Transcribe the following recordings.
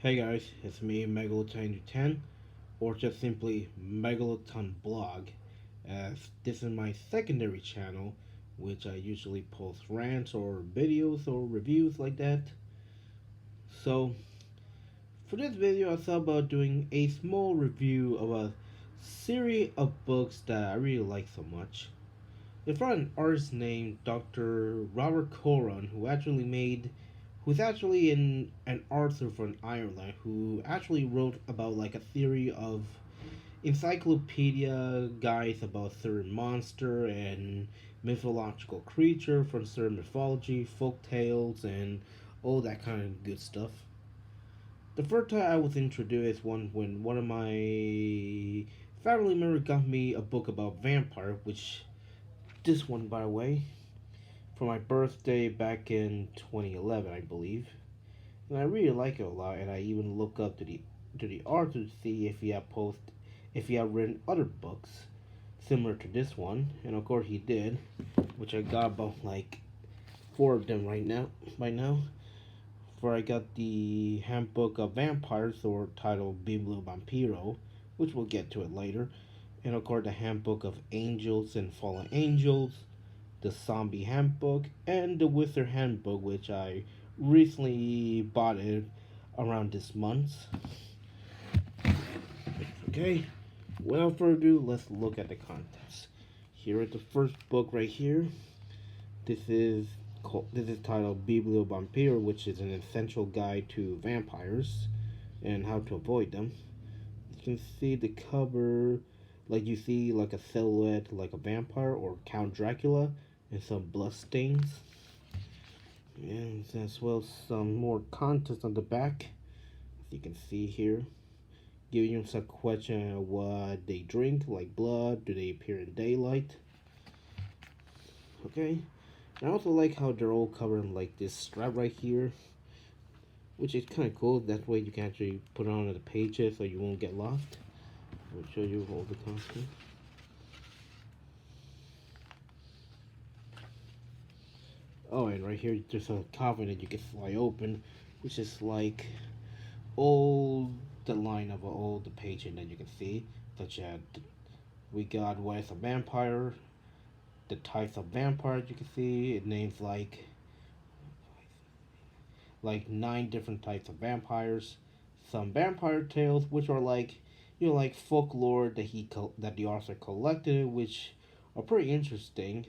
Hey guys, it's me, Megaloton10, or just simply Megaloton Blog, as this is my secondary channel, which I usually post rants or videos or reviews like that. So, for this video, I thought about doing a small review of a series of books that I really like so much. It's from an artist named Dr. Robert Curran, who's actually an author from Ireland, who actually wrote about like a theory of encyclopedia guides about certain monster and mythological creature from certain mythology, folk tales, and all that kind of good stuff. The first time I was introduced when one of my family members got me a book about vampire, which this one by the way, for my birthday back in 2011, I believe. And I really like it a lot, and I even look up to the author to see if he had written other books similar to this one, and of course he did, which I got about like four of them right now. By now, for I got the Handbook of Vampires, or titled Biblio Vampiro, which we'll get to it later, and of course the Handbook of Angels and Fallen Angels, the Zombie Handbook, and the Wizard Handbook, which I recently bought it around this month. Okay, without further ado, let's look at the contents. Here is the first book right here. This is titled Biblio Vampiro, which is an essential guide to vampires and how to avoid them. You can see the cover, like you see like a silhouette like a vampire or Count Dracula, and some blood stains. And as well as some more content on the back, as you can see here, giving you some question of what they drink, like blood, do they appear in daylight. Okay, I also like how they're all covered in like this strap right here, which is kind of cool. That way you can actually put it on the pages so you won't get lost. I'll show you all the content. Oh, and right here there's a cover that you can fly open, which is like all the line of all the pages that you can see, such as we got what is a vampire, the types of vampires you can see. It names like nine different types of vampires. Some vampire tales, which are like like folklore that the author collected, which are pretty interesting.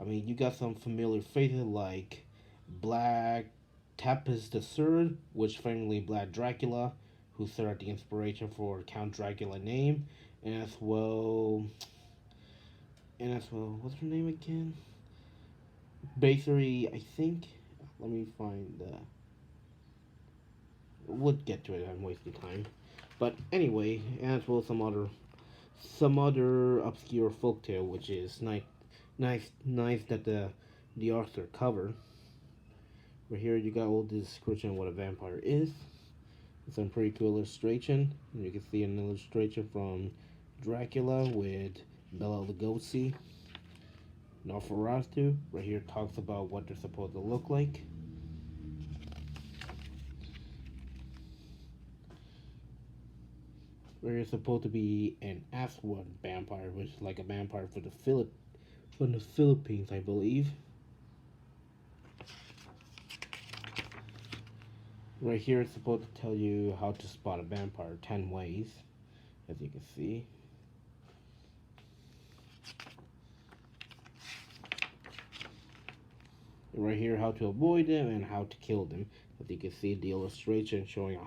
I mean, you got some familiar faces like Black Tapis the Third, which famously Black Dracula, who served the inspiration for Count Dracula name, and what's her name again? Basically, I think. Let me find the. We'll get to it. I'm wasting time. But anyway, as well as some other obscure folktale, which is nice that the author cover. Right here, you got all this description of what a vampire is. Some pretty cool illustration. You can see an illustration from Dracula with Bela Lugosi. Nosferatu right here talks about what they're supposed to look like. Where you're supposed to be an Aswan vampire, which is like a vampire for from the Philippines, I believe. Right here, it's supposed to tell you how to spot a vampire 10 ways, as you can see. Right here, how to avoid them and how to kill them. As you can see, the illustration showing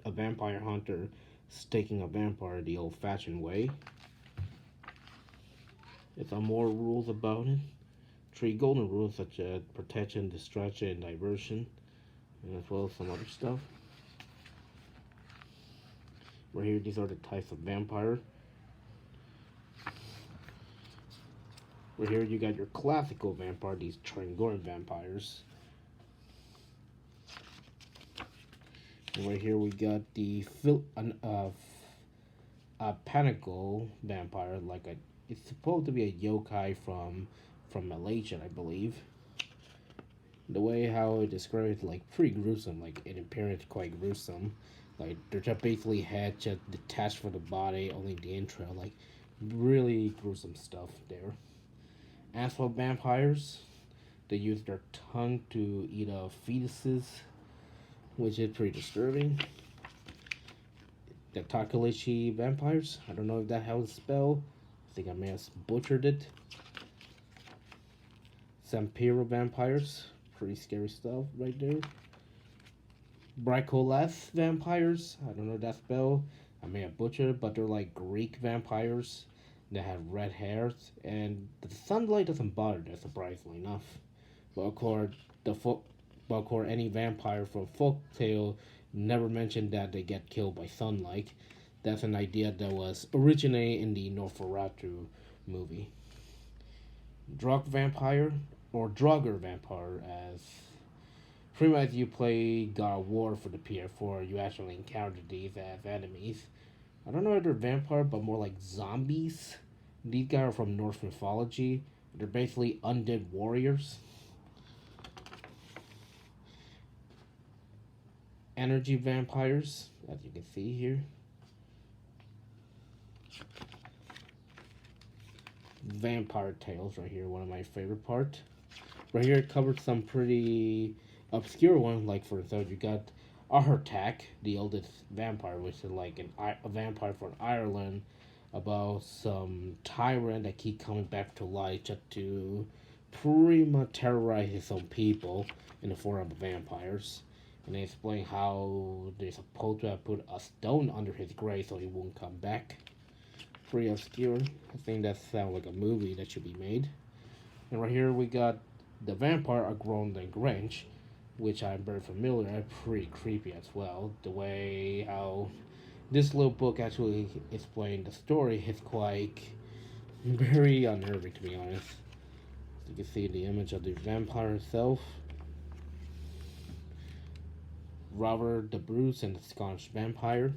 a vampire hunter staking a vampire the old-fashioned way. There's some more rules about it. 3 golden rules such as protection, distraction, and diversion, and as well as some other stuff. Right here, these are the types of vampire. Right here, you got your classical vampire, these Trangorian vampires. And right here, we got the panicle vampire, it's supposed to be a yokai from Malaysia, I believe. The way how it describes like pretty gruesome, like in appearance quite gruesome. Like they're just basically head just detached from the body, only the entrail. Like really gruesome stuff there. As for vampires, they use their tongue to eat fetuses, which is pretty disturbing. The Takalichi vampires. I don't know if that how it's spelled. I think I may have butchered it. Vampiro vampires. Pretty scary stuff right there. Bricolath vampires. I don't know that spell. I may have butchered, but they're like Greek vampires that have red hairs, and the sunlight doesn't bother them, surprisingly enough. But of course, any vampire from folktale never mentioned that they get killed by sunlight. That's an idea that was originated in the Nosferatu movie. Drug vampire or Drugger vampire, as pretty much you play God of War for the PS4, you actually encounter these as enemies. I don't know if they're vampire, but more like zombies. These guys are from Norse mythology. They're basically undead warriors. Energy vampires, as you can see here. Vampire Tales right here, one of my favorite parts. Right here it covers some pretty obscure ones, like for example you got Artak, the oldest vampire, which is like a vampire from Ireland, about some tyrant that keep coming back to life just to pretty much terrorize his own people in the form of vampires. And they explain how they're supposed to have put a stone under his grave so he won't come back. Pretty obscure. I think that sounds like a movie that should be made. And right here we got the vampire are grown than Grinch, which I'm very familiar and pretty creepy as well. The way how this little book actually explained the story is quite very unnerving, to be honest. You can see the image of the vampire itself. Robert the Bruce and the Scottish vampire.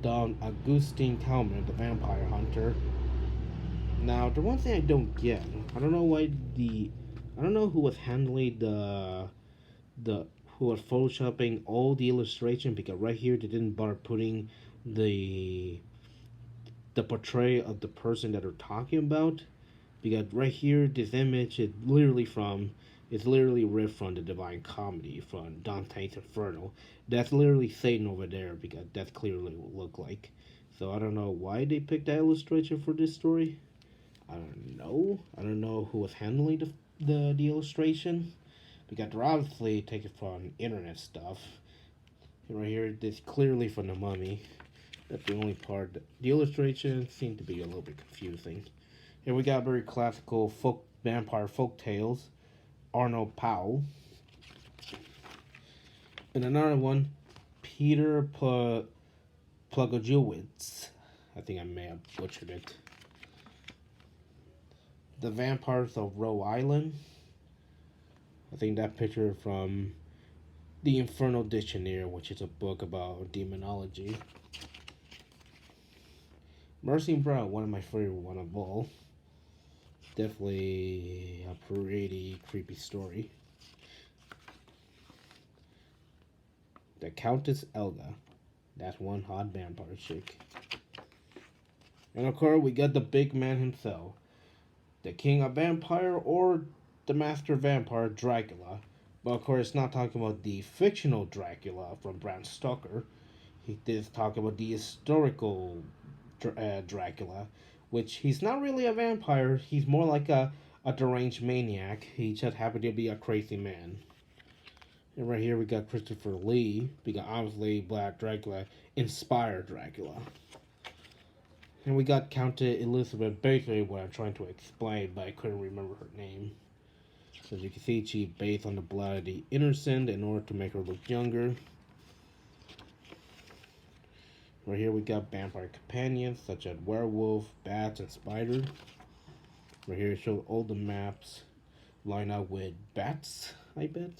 Don Augustine Calmer, the vampire hunter. Now, the one thing I don't get, I don't know why I don't know who was handling the who was photoshopping all the illustration, because right here they didn't bother putting the the portray of the person that they're talking about, because right here this image is literally ripped from the Divine Comedy from Dante's Inferno. That's literally Satan over there, because that's clearly what it look like. So I don't know why they picked that illustration for this story. I don't know. I don't know who was handling the illustration, because they're obviously taken from internet stuff. And right here, this clearly from the Mummy. That's the only part. The illustration seemed to be a little bit confusing. Here we got very classical vampire folk tales. Arnold Powell. And another one, Peter Plagojewicz. I think I may have butchered it. The Vampires of Rhode Island. I think that picture from the Infernal Dictionary, which is a book about demonology. Mercy Brown, one of my favorite one of all. Definitely a pretty creepy story. The Countess Elga. That's one hot vampire chick. And of course, we got the big man himself. The king of vampire or the master vampire Dracula. But of course, it's not talking about the fictional Dracula from Bram Stoker. He did talk about the historical Dracula, which he's not really a vampire. He's more like a deranged maniac. He just happened to be a crazy man. And right here we got Christopher Lee, because obviously Black Dracula inspired Dracula. And we got Countess Elizabeth, basically what I'm trying to explain, but I couldn't remember her name. So as you can see, she bathed on the blood of the innocent in order to make her look younger. Right here we got vampire companions such as werewolf, bats, and spider. Right here it shows all the maps line up with bats, I bet.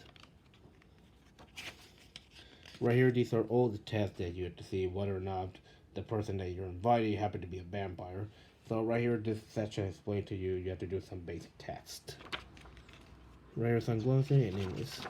Right here, these are all the tests that you have to see whether or not the person that you're inviting happen to be a vampire. So right here, this section I explained to you, you have to do some basic text. Right here, some glossary, and anyways.